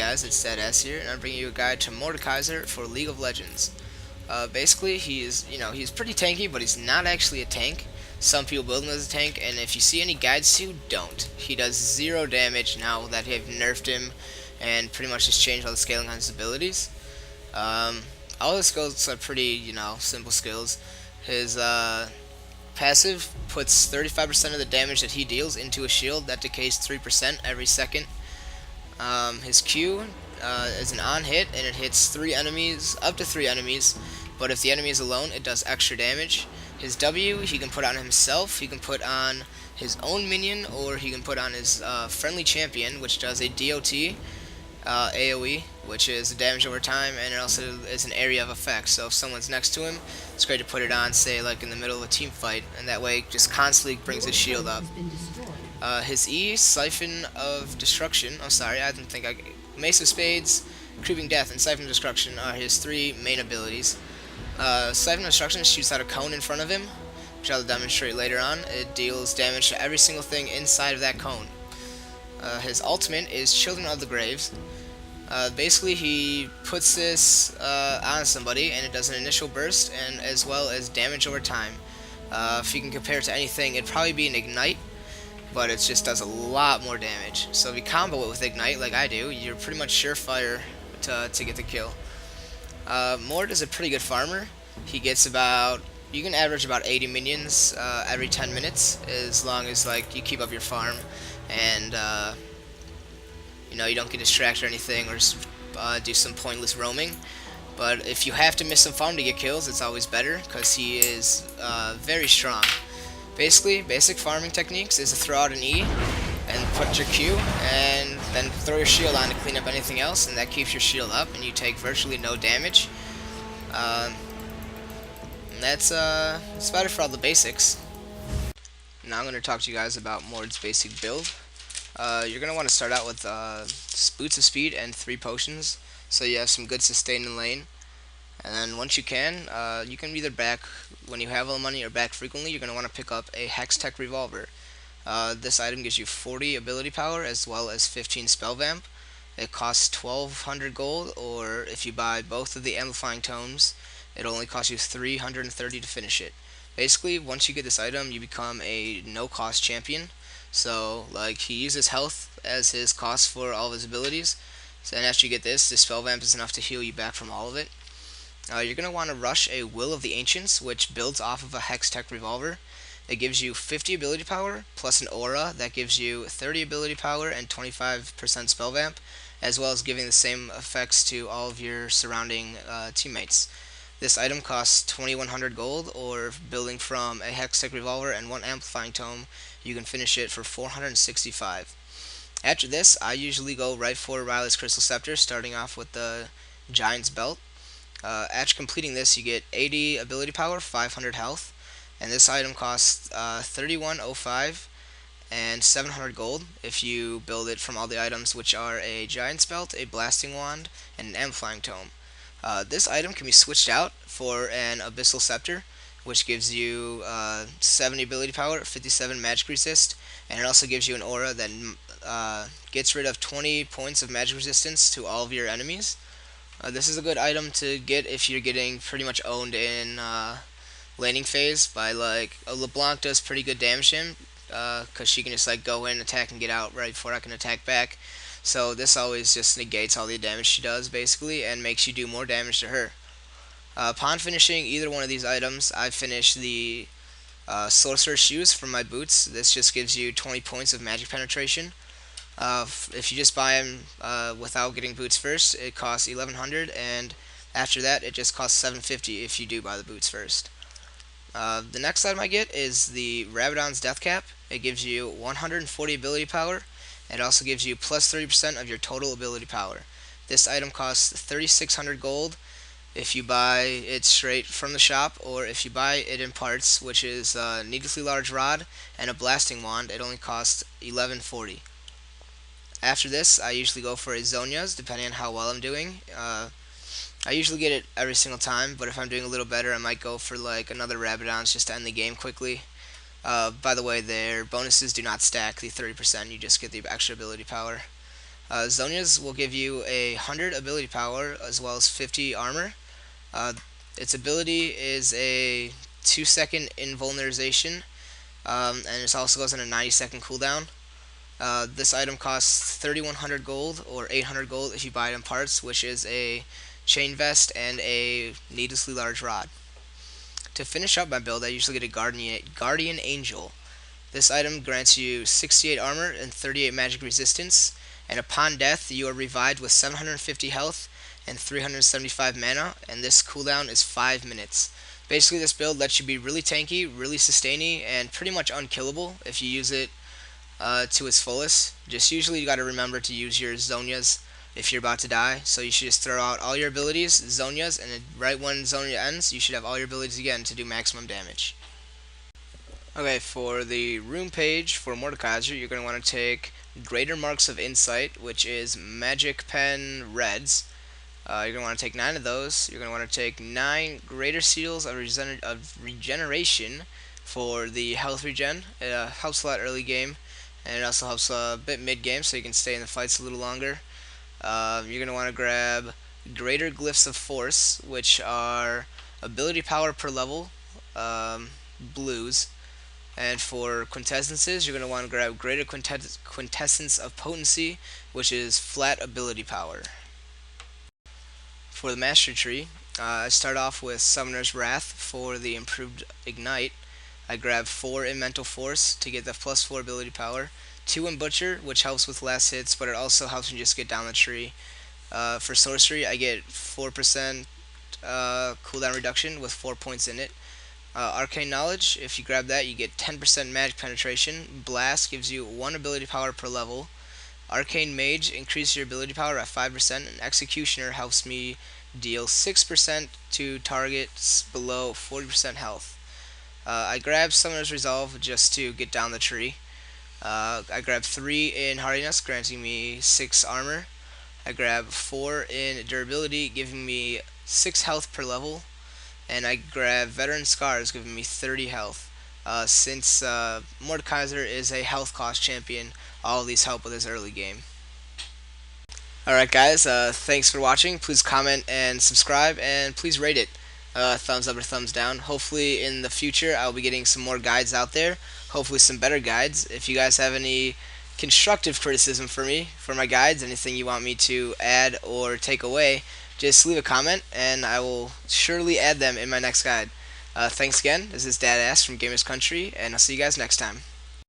guys? It's DatAyess here, and I'm bringing you a guide to Mordekaiser for League of Legends. Basically, he's pretty tanky, but he's not actually a tank. Some people build him as a tank, and if you see any guides to, don't. He does 0 damage now that they've nerfed him, and pretty much just changed all the scaling on his abilities. Um, all his skills are pretty, simple skills. His passive puts 35% of the damage that he deals into a shield that decays 3% every second. His Q is an on hit, and it hits up to three enemies, but if the enemy is alone, it does extra damage. His W, he can put on himself, he can put on his own minion, or he can put on his friendly champion, which does a DOT, AoE, which is damage over time, and it also is an area of effect. So if someone's next to him, it's great to put it on, say, like in the middle of a team fight, and that way just constantly brings his shield up. His E, Siphon of Destruction. Oh, sorry, I didn't think I. Mace of Spades, Creeping Death, and Siphon of Destruction are his 3 main abilities. Siphon of Destruction shoots out a cone in front of him, which I'll demonstrate later on. It deals damage to every single thing inside of that cone. His ultimate is Children of the Graves. Basically, he puts this on somebody, and it does an initial burst, and as well as damage over time. If you can compare it to anything, it'd probably be an Ignite, but it just does a lot more damage. So if you combo it with Ignite, like I do, you're pretty much surefire to get the kill. Mord is a pretty good farmer. He gets you can average about 80 minions every 10 minutes, as long as you keep up your farm, and you don't get distracted or anything, or do some pointless roaming. But if you have to miss some farm to get kills, it's always better, because he is very strong. Basically, basic farming techniques is to throw out an E and put your Q, and then throw your shield on to clean up anything else, and that keeps your shield up, and you take virtually no damage. And that's about it for all the basics. Now I'm going to talk to you guys about Mord's basic build. You're going to want to start out with Boots of Speed and 3 potions, so you have some good sustain in lane. And then once you can either back when you have all the money or back frequently. You're going to want to pick up a Hextech Revolver. This item gives you 40 ability power as well as 15 spell vamp. It costs 1200 gold, or if you buy both of the amplifying tomes, it only costs you 330 to finish it. Basically, once you get this item, you become a no-cost champion. So, he uses health as his cost for all of his abilities. So, and after you get this spell vamp is enough to heal you back from all of it. You're going to want to rush a Will of the Ancients, which builds off of a Hextech Revolver. It gives you 50 ability power, plus an aura that gives you 30 ability power and 25% spell vamp, as well as giving the same effects to all of your surrounding teammates. This item costs 2100 gold, or building from a Hextech Revolver and 1 amplifying tome, you can finish it for 465. After this, I usually go right for Riley's Crystal Scepter, starting off with the Giant's Belt. After completing this, you get 80 ability power, 500 health, and this item costs 3105 and 700 gold if you build it from all the items, which are a Giant's Belt, a Blasting Wand, and an Amplifying Tome. This item can be switched out for an Abyssal Scepter, which gives you 70 ability power, 57 magic resist, and it also gives you an aura that gets rid of 20 points of magic resistance to all of your enemies. This is a good item to get if you're getting pretty much owned in laning phase by LeBlanc does pretty good damage to him, because she can just go in, attack, and get out right before I can attack back. So this always just negates all the damage she does basically, and makes you do more damage to her. Upon finishing either one of these items, I finish the Sorcerer's Shoes from my boots. This just gives you 20 points of magic penetration. If you just buy them without getting boots first, it costs 1100, and after that it just costs 750 if you do buy the boots first. The next item I get is the Rabadon's Death Cap. It gives you 140 ability power, and it also gives you plus 30% of your total ability power. This item costs 3600 gold if you buy it straight from the shop, or if you buy it in parts, which is a needlessly large rod and a blasting wand, it only costs 1140. After this, I usually go for a Zonia's, depending on how well I'm doing. I usually get it every single time, but if I'm doing a little better, I might go for another Rabadon's just to end the game quickly. By the way, their bonuses do not stack the 30%, you just get the extra ability power. Zonia's will give you 100 ability power as well as 50 armor. Uh, its ability is a 2-second invulnerization, and it also goes on a 90-second cooldown. This item costs 3,100 gold or 800 gold if you buy it in parts, which is a chain vest and a needlessly large rod. To finish up my build, I usually get a Guardian Angel. This item grants you 68 armor and 38 magic resistance, and upon death, you are revived with 750 health and 375 mana, and this cooldown is 5 minutes. Basically, this build lets you be really tanky, really sustainy, and pretty much unkillable if you use it to its fullest. Just usually you got to remember to use your Zonias if you're about to die. So you should just throw out all your abilities, Zonias, and right when Zonia ends, you should have all your abilities again to do maximum damage. Okay, for the room page for Mordekaiser, you're going to want to take Greater Marks of Insight, which is Magic Pen Reds. You're going to want to take 9 of those. You're going to want to take 9 Greater Seals of Regeneration for the health regen. It helps a lot early game, and it also helps a bit mid game, so you can stay in the fights a little longer. You're going to want to grab Greater Glyphs of Force, which are ability power per level, blues. And for quintessences, you're going to want to grab Greater Quintessence of Potency, which is flat ability power. For the Master Tree, I start off with Summoner's Wrath for the improved Ignite. I grab 4 in Mental Force to get the plus 4 ability power, 2 in Butcher, which helps with last hits, but it also helps me just get down the tree. For Sorcery, I get 4% cooldown reduction with 4 points in it. Arcane Knowledge, if you grab that, you get 10% magic penetration. Blast gives you 1 ability power per level. Arcane Mage increases your ability power by 5%, and Executioner helps me deal 6% to targets below 40% health. I grab Summoner's Resolve just to get down the tree. I grab 3 in Hardiness, granting me 6 armor. I grab 4 in Durability, giving me 6 health per level. And I grab Veteran Scars, giving me 30 health. Since Mordekaiser is a health cost champion, all of these help with his early game. Alright guys, thanks for watching. Please comment and subscribe, and please rate it. Thumbs up or thumbs down. Hopefully in the future I'll be getting some more guides out there. Hopefully some better guides. If you guys have any constructive criticism for me, for my guides, anything you want me to add or take away, just leave a comment and I will surely add them in my next guide. Thanks again. This is DatAyess from GamersCountry, and I'll see you guys next time.